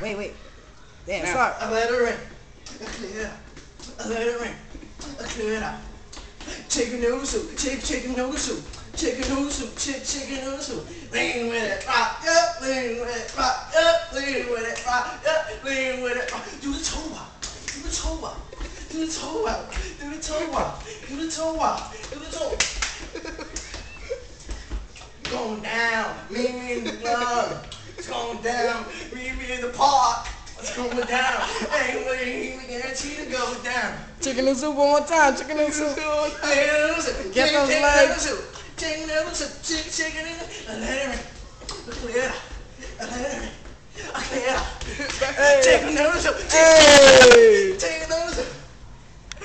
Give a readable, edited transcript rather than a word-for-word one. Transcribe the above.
Wait. Damn, Now, start. I let her in. I clear it out. I let her in. I clear it out. Chicken noodle soup. Chicken noodle soup. Chicken noodle soup. Chicken noodle soup. Lean with it. Rock. Yep. Lean with it. Rock. Yep. Lean with it. Rock. Yep. Lean with it. Rock. Do the toe walk. Do the toe walk. Do the toe walk. Do the toe walk. Do the toe walk. Do the toe. Going down. Meet me in the club. It's going down. Meet me in the park. It's going down. Hey, we guarantee to go down. Chicken noodle soup one more time. Chicken noodle soup. Get those legs. Chicken noodle soup. Chicken noodle soup. I let her in. I clear it out. I let her in. I clear it out. Hey. Chicken noodle soup. Hey. Chicken noodle soup.